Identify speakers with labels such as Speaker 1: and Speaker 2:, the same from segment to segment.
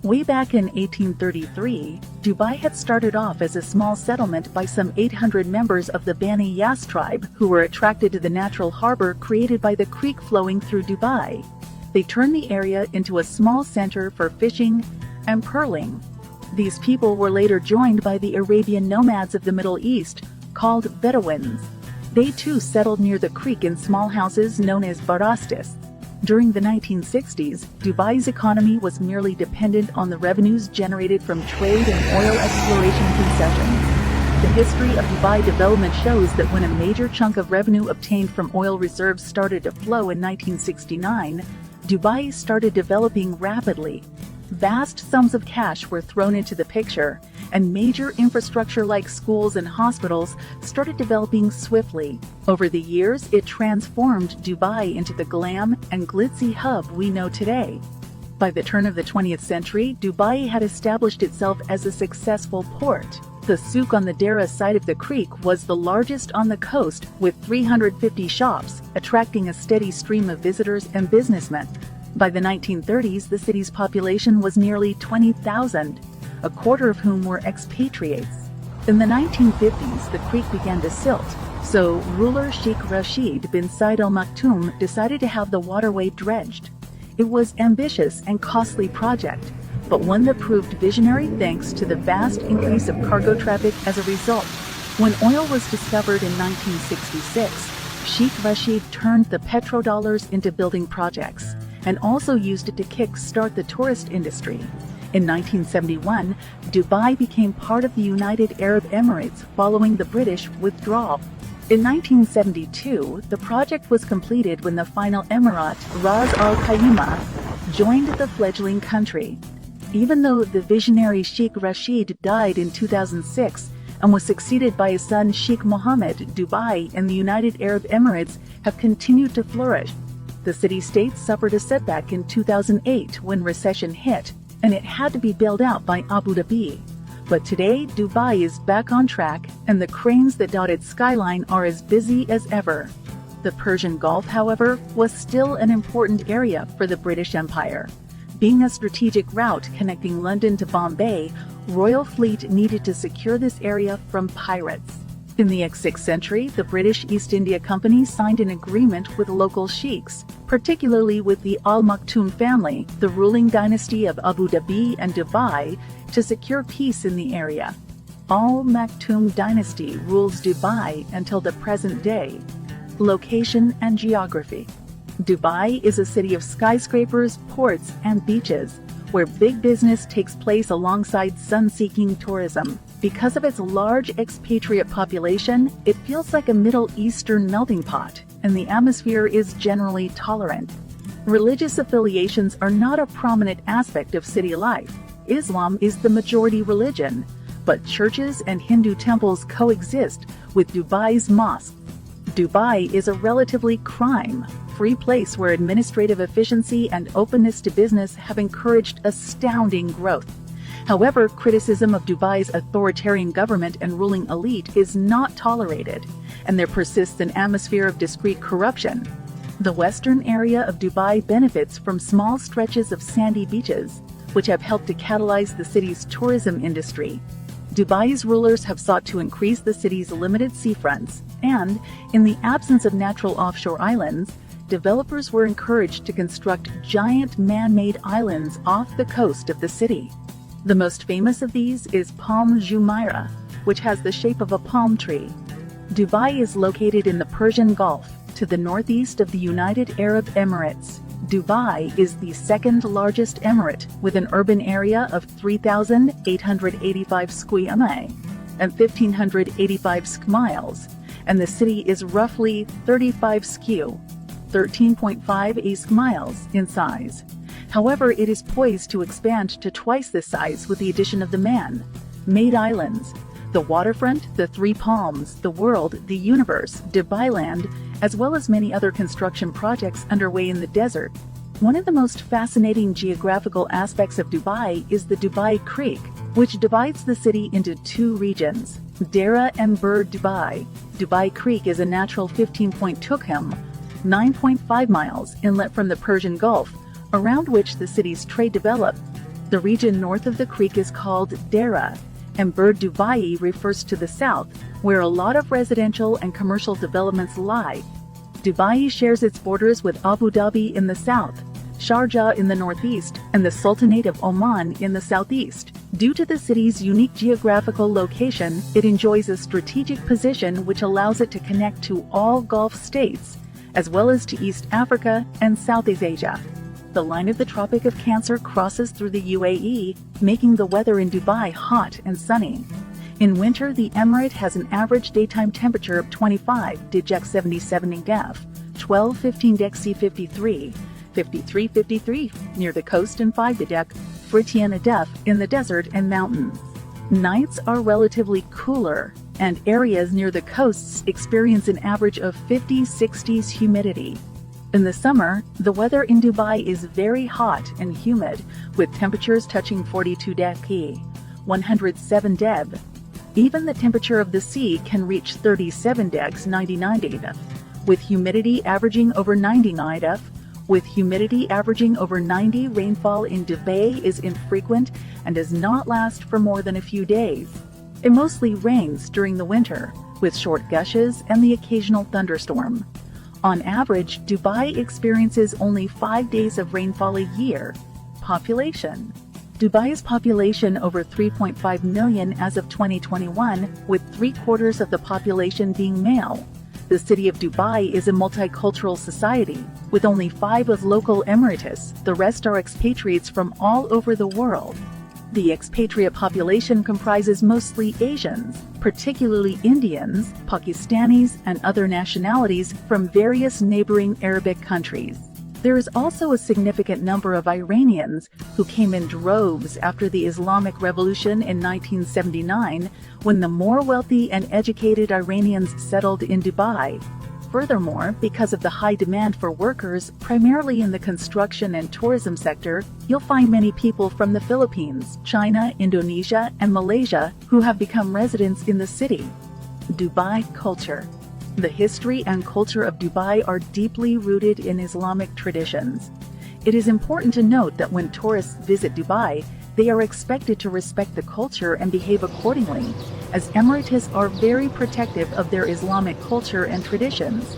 Speaker 1: Way back in 1833, Dubai had started off as a small settlement by some 800 members of the Bani Yas tribe who were attracted to the natural harbor created by the creek flowing through Dubai. They turned the area into a small center for fishing and pearling. These people were later joined by the Arabian nomads of the Middle East, called Bedouins. They too settled near the creek in small houses known as barastis. During the 1960s, Dubai's economy was merely dependent on the revenues generated from trade and oil exploration concessions. The history of Dubai development shows that when a major chunk of revenue obtained from oil reserves started to flow in 1969, Dubai started developing rapidly. Vast sums of cash were thrown into the picture, and major infrastructure like schools and hospitals started developing swiftly. Over the years, it transformed Dubai into the glam and glitzy hub we know today. By the turn of the 20th century, Dubai had established itself as a successful port. The souk on the Dera side of the creek was the largest on the coast, with 350 shops, attracting a steady stream of visitors and businessmen. By the 1930s, the city's population was nearly 20,000, a quarter of whom were expatriates. In the 1950s, the creek began to silt, so ruler Sheikh Rashid bin Said Al Maktoum decided to have the waterway dredged. It was an ambitious and costly project, but one that proved visionary thanks to the vast increase of cargo traffic as a result. When oil was discovered in 1966, Sheikh Rashid turned the petrodollars into building projects, and also used it to kick-start the tourist industry. In 1971, Dubai became part of the United Arab Emirates following the British withdrawal. In 1972, the project was completed when the final emirate, Ras Al Khaimah, joined the fledgling country. Even though the visionary Sheikh Rashid died in 2006 and was succeeded by his son Sheikh Mohammed, Dubai and the United Arab Emirates have continued to flourish. The city-state suffered a setback in 2008 when recession hit, and it had to be bailed out by Abu Dhabi. But today, Dubai is back on track, and the cranes that dot its skyline are as busy as ever. The Persian Gulf, however, was still an important area for the British Empire. Being a strategic route connecting London to Bombay, Royal Fleet needed to secure this area from pirates. In the 6th century, the British East India Company signed an agreement with local sheiks, particularly with the Al Maktoum family, the ruling dynasty of Abu Dhabi and Dubai, to secure peace in the area. Al Maktoum dynasty rules Dubai until the present day. Location and geography. Dubai is a city of skyscrapers, ports, and beaches, where big business takes place alongside sun-seeking tourism. Because of its large expatriate population, it feels like a Middle Eastern melting pot, and the atmosphere is generally tolerant. Religious affiliations are not a prominent aspect of city life. Islam is the majority religion, but churches and Hindu temples coexist with Dubai's mosques. Dubai is a relatively crime-free place where administrative efficiency and openness to business have encouraged astounding growth. However, criticism of Dubai's authoritarian government and ruling elite is not tolerated, and there persists an atmosphere of discreet corruption. The western area of Dubai benefits from small stretches of sandy beaches, which have helped to catalyze the city's tourism industry. Dubai's rulers have sought to increase the city's limited seafronts, and, in the absence of natural offshore islands, developers were encouraged to construct giant man-made islands off the coast of the city. The most famous of these is Palm Jumeirah, which has the shape of a palm tree. Dubai is located in the Persian Gulf, to the northeast of the United Arab Emirates. Dubai is the second largest emirate, with an urban area of 3,885 square miles and 1,585 sq miles, and the city is roughly 35 sq, 13.5 sq miles in size. However, it is poised to expand to twice this size with the addition of the man-made islands, the waterfront, the Three Palms, the world, the universe, Dubailand, as well as many other construction projects underway in the desert. One of the most fascinating geographical aspects of Dubai is the Dubai Creek, which divides the city into two regions, Dera and Burj Dubai. Dubai Creek is a natural 15-point 9.5 miles inlet from the Persian Gulf, around which the city's trade developed. The region north of the creek is called Dera, and Burj Dubai refers to the south, where a lot of residential and commercial developments lie. Dubai shares its borders with Abu Dhabi in the south, Sharjah in the northeast, and the Sultanate of Oman in the southeast. Due to the city's unique geographical location, it enjoys a strategic position which allows it to connect to all Gulf states, as well as to East Africa and Southeast Asia. The line of the Tropic of Cancer crosses through the UAE, making the weather in Dubai hot and sunny. In winter, the emirate has an average daytime temperature of 25 deg 77 def, 12-15 deg C53, 53-53 near the coast, and 5 deg Fritiana def in the desert and mountains. Nights are relatively cooler, and areas near the coasts experience an average of 50-60s humidity. In the summer, the weather in Dubai is very hot and humid, with temperatures touching 42 deg, 107 deg. Even the temperature of the sea can reach 37 deg 99 deg, with humidity averaging over 99 deg. With humidity averaging over 90, rainfall in Dubai is infrequent and does not last for more than a few days. It mostly rains during the winter, with short gushes and the occasional thunderstorm. On average, Dubai experiences only 5 days of rainfall a year. Population. Dubai's population over 3.5 million as of 2021, with 3/4 of the population being male. The city of Dubai is a multicultural society, with only 5 of local Emirates. The rest are expatriates from all over the world. The expatriate population comprises mostly Asians, particularly Indians, Pakistanis, and other nationalities from various neighboring Arabic countries. There is also a significant number of Iranians who came in droves after the Islamic Revolution in 1979, when the more wealthy and educated Iranians settled in Dubai. Furthermore, because of the high demand for workers, primarily in the construction and tourism sector, you'll find many people from the Philippines, China, Indonesia, and Malaysia who have become residents in the city. Dubai culture. The history and culture of Dubai are deeply rooted in Islamic traditions. It is important to note that when tourists visit Dubai, they are expected to respect the culture and behave accordingly, as Emirates are very protective of their Islamic culture and traditions.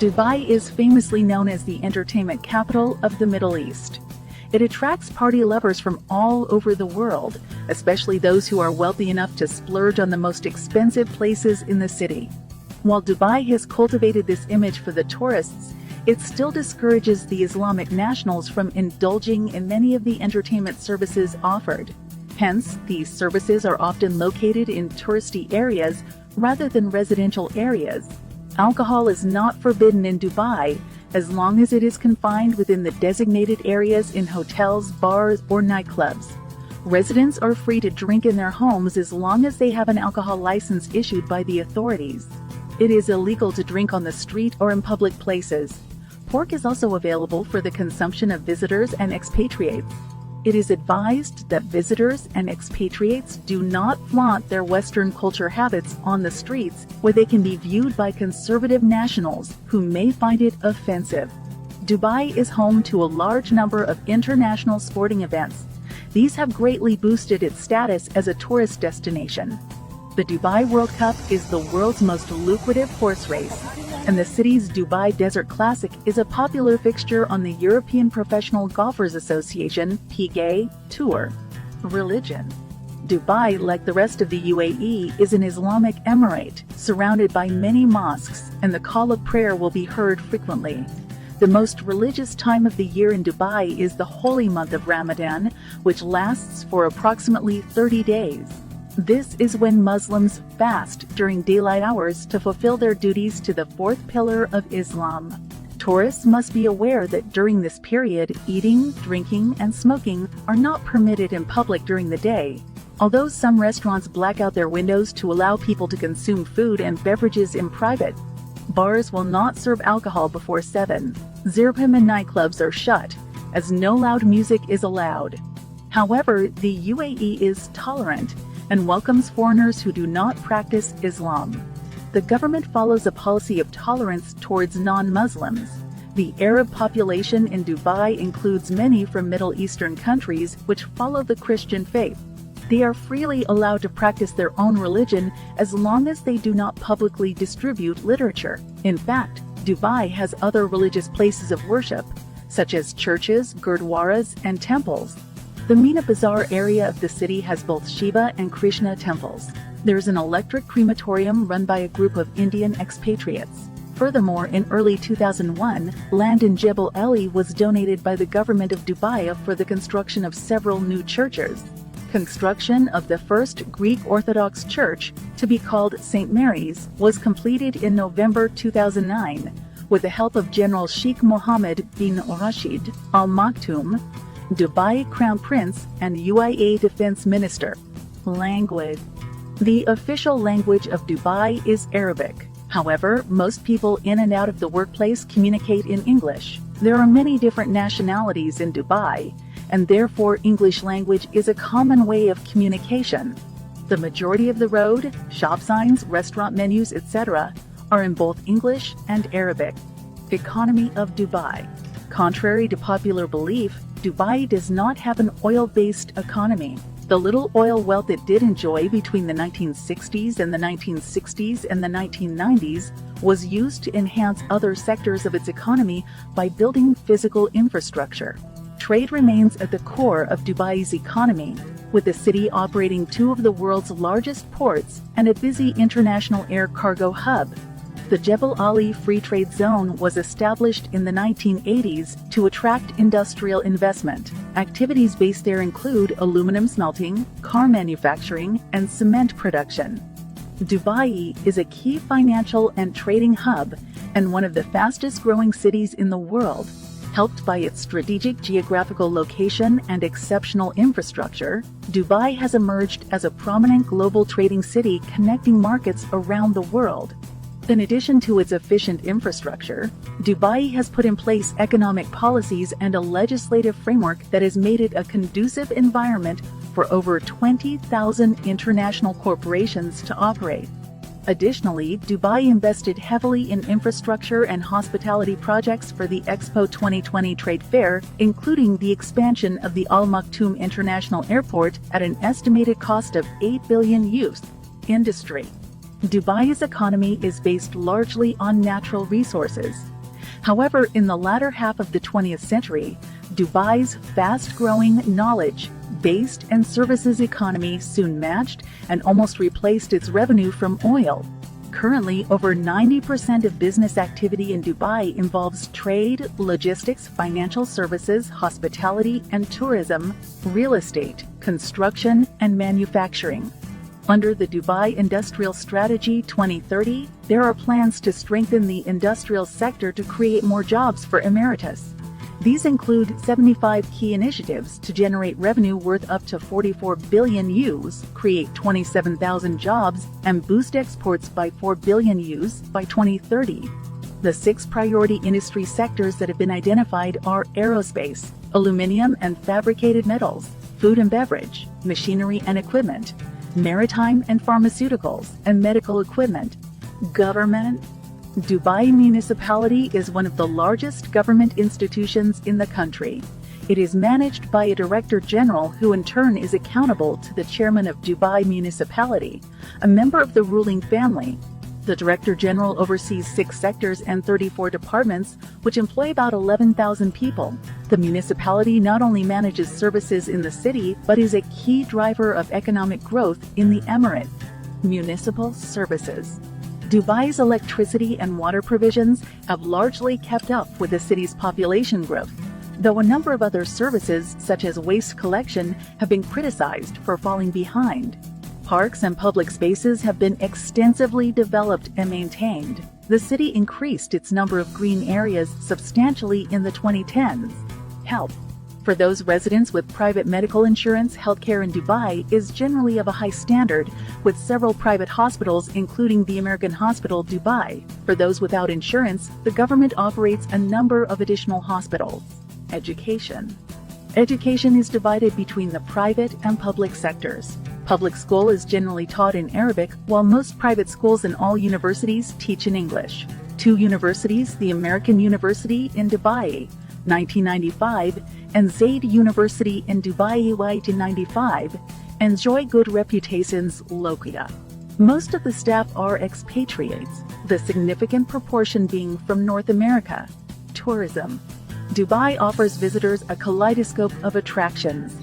Speaker 1: Dubai is famously known as the entertainment capital of the Middle East. It attracts party lovers from all over the world, especially those who are wealthy enough to splurge on the most expensive places in the city. While Dubai has cultivated this image for the tourists, it still discourages the Islamic nationals from indulging in many of the entertainment services offered. Hence, these services are often located in touristy areas rather than residential areas. Alcohol is not forbidden in Dubai as long as it is confined within the designated areas in hotels, bars, or nightclubs. Residents are free to drink in their homes as long as they have an alcohol license issued by the authorities. It is illegal to drink on the street or in public places. Pork is also available for the consumption of visitors and expatriates. It is advised that visitors and expatriates do not flaunt their Western culture habits on the streets, where they can be viewed by conservative nationals who may find it offensive. Dubai is home to a large number of international sporting events. These have greatly boosted its status as a tourist destination. The Dubai World Cup is the world's most lucrative horse race, and the city's Dubai Desert Classic is a popular fixture on the European Professional Golfers Association (PGA) Tour. Religion. Dubai, like the rest of the UAE, is an Islamic emirate, surrounded by many mosques, and the call of prayer will be heard frequently. The most religious time of the year in Dubai is the holy month of Ramadan, which lasts for approximately 30 days. This is when Muslims fast during daylight hours to fulfill their duties to the fourth pillar of Islam. Tourists must be aware that during this period, eating, drinking, and smoking are not permitted in public during the day. Although some restaurants black out their windows to allow people to consume food and beverages in private, bars will not serve alcohol before 7. Zirpim and nightclubs are shut, as no loud music is allowed. However, the UAE is tolerant and welcomes foreigners who do not practice Islam. The government follows a policy of tolerance towards non-Muslims. The Arab population in Dubai includes many from Middle Eastern countries which follow the Christian faith. They are freely allowed to practice their own religion as long as they do not publicly distribute literature. In fact, Dubai has other religious places of worship, such as churches, gurdwaras, and temples. The Mina Bazaar area of the city has both Shiva and Krishna temples. There is an electric crematorium run by a group of Indian expatriates. Furthermore, in early 2001, land in Jebel Ali was donated by the government of Dubai for the construction of several new churches. Construction of the first Greek Orthodox church, to be called St. Mary's, was completed in November 2009 with the help of General Sheikh Mohammed bin Rashid Al Maktoum, Dubai Crown Prince and UAE Defense Minister. Language. The official language of Dubai is Arabic. However, most people in and out of the workplace communicate in English. There are many different nationalities in Dubai, and therefore English language is a common way of communication. The majority of the road, shop signs, restaurant menus, etc. are in both English and Arabic. Economy of Dubai. Contrary to popular belief, Dubai does not have an oil-based economy. The little oil wealth it did enjoy between the 1960s and the 1960s and the 1990s was used to enhance other sectors of its economy by building physical infrastructure. Trade remains at the core of Dubai's economy, with the city operating two of the world's largest ports and a busy international air cargo hub. The Jebel Ali Free Trade Zone was established in the 1980s to attract industrial investment. Activities based there include aluminum smelting, car manufacturing, and cement production. Dubai is a key financial and trading hub and one of the fastest growing cities in the world. Helped by its strategic geographical location and exceptional infrastructure, Dubai has emerged as a prominent global trading city connecting markets around the world. In addition to its efficient infrastructure, Dubai has put in place economic policies and a legislative framework that has made it a conducive environment for over 20,000 international corporations to operate. Additionally, Dubai invested heavily in infrastructure and hospitality projects for the Expo 2020 trade fair, including the expansion of the Al Maktoum International Airport at an estimated cost of $8 billion. Industry. Dubai's economy is based largely on natural resources. However, in the latter half of the 20th century, Dubai's fast-growing knowledge-based and services economy soon matched and almost replaced its revenue from oil. Currently, over 90% of business activity in Dubai involves trade, logistics, financial services, hospitality and tourism, real estate, construction, and manufacturing. Under the Dubai Industrial Strategy 2030, there are plans to strengthen the industrial sector to create more jobs for Emirates. These include 75 key initiatives to generate revenue worth up to 44 billion euros, create 27,000 jobs, and boost exports by 4 billion euros by 2030. The 6 priority industry sectors that have been identified are aerospace, aluminum and fabricated metals, food and beverage, machinery and equipment, maritime and pharmaceuticals, and medical equipment. Government. Dubai Municipality is one of the largest government institutions in the country. It is managed by a Director General who in turn is accountable to the Chairman of Dubai Municipality, a member of the ruling family. The Director General oversees 6 sectors and 34 departments, which employ about 11,000 people. The municipality not only manages services in the city, but is a key driver of economic growth in the emirate. Municipal services. Dubai's electricity and water provisions have largely kept up with the city's population growth, though a number of other services, such as waste collection, have been criticized for falling behind. Parks and public spaces have been extensively developed and maintained. The city increased its number of green areas substantially in the 2010s. Health. For those residents with private medical insurance, healthcare in Dubai is generally of a high standard, with several private hospitals including the American Hospital Dubai. For those without insurance, the government operates a number of additional hospitals. Education. Education is divided between the private and public sectors. Public school is generally taught in Arabic, while most private schools and all universities teach in English. Two universities, the American University in Dubai, 1995, and Zaid University in Dubai, 1995, enjoy good reputations locally. Most of the staff are expatriates, the significant proportion being from North America. Tourism. Dubai offers visitors a kaleidoscope of attractions.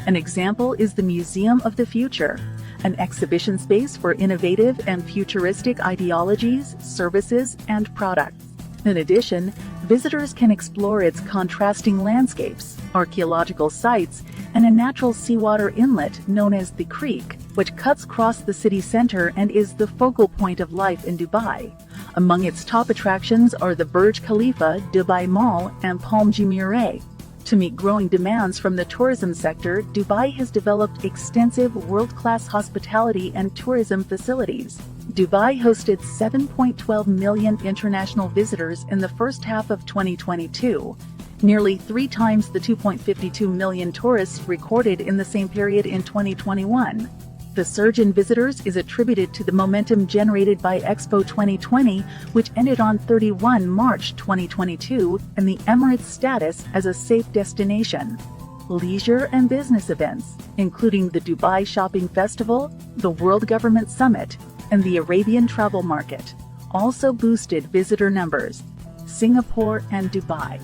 Speaker 1: An example is the Museum of the Future, an exhibition space for innovative and futuristic ideologies, services, and products. In addition, visitors can explore its contrasting landscapes, archaeological sites, and a natural seawater inlet known as the Creek, which cuts across the city center and is the focal point of life in Dubai. Among its top attractions are the Burj Khalifa, Dubai Mall, and Palm Jumeirah. To meet growing demands from the tourism sector, Dubai has developed extensive world-class hospitality and tourism facilities. Dubai hosted 7.12 million international visitors in the first half of 2022, nearly 3 times the 2.52 million tourists recorded in the same period in 2021. The surge in visitors is attributed to the momentum generated by Expo 2020, which ended on 31 March 2022, and the Emirates' status as a safe destination. Leisure and business events, including the Dubai Shopping Festival, the World Government Summit, and the Arabian Travel Market, also boosted visitor numbers. Singapore and Dubai.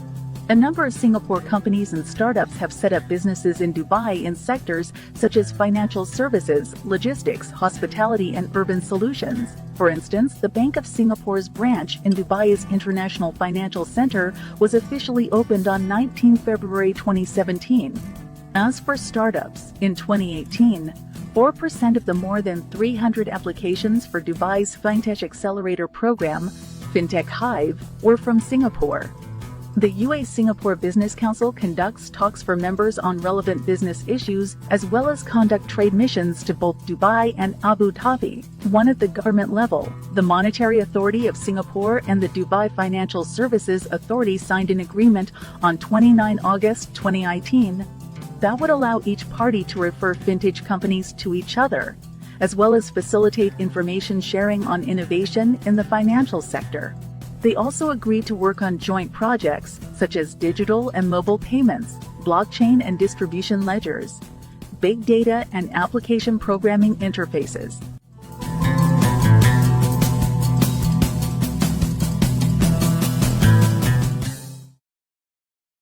Speaker 1: A number of Singapore companies and startups have set up businesses in Dubai in sectors such as financial services, logistics, hospitality, and urban solutions. For instance, the Bank of Singapore's branch in Dubai's International Financial Center was officially opened on 19 February 2017. As for startups, in 2018, 4% of the more than 300 applications for Dubai's Fintech Accelerator program, Fintech Hive, were from Singapore. The UAE-Singapore Business Council conducts talks for members on relevant business issues as well as conduct trade missions to both Dubai and Abu Dhabi. One at the government level, the Monetary Authority of Singapore and the Dubai Financial Services Authority signed an agreement on 29 August 2019 that would allow each party to refer fintech companies to each other, as well as facilitate information sharing on innovation in the financial sector. They also agreed to work on joint projects such as digital and mobile payments, blockchain and distribution ledgers, big data and application programming interfaces.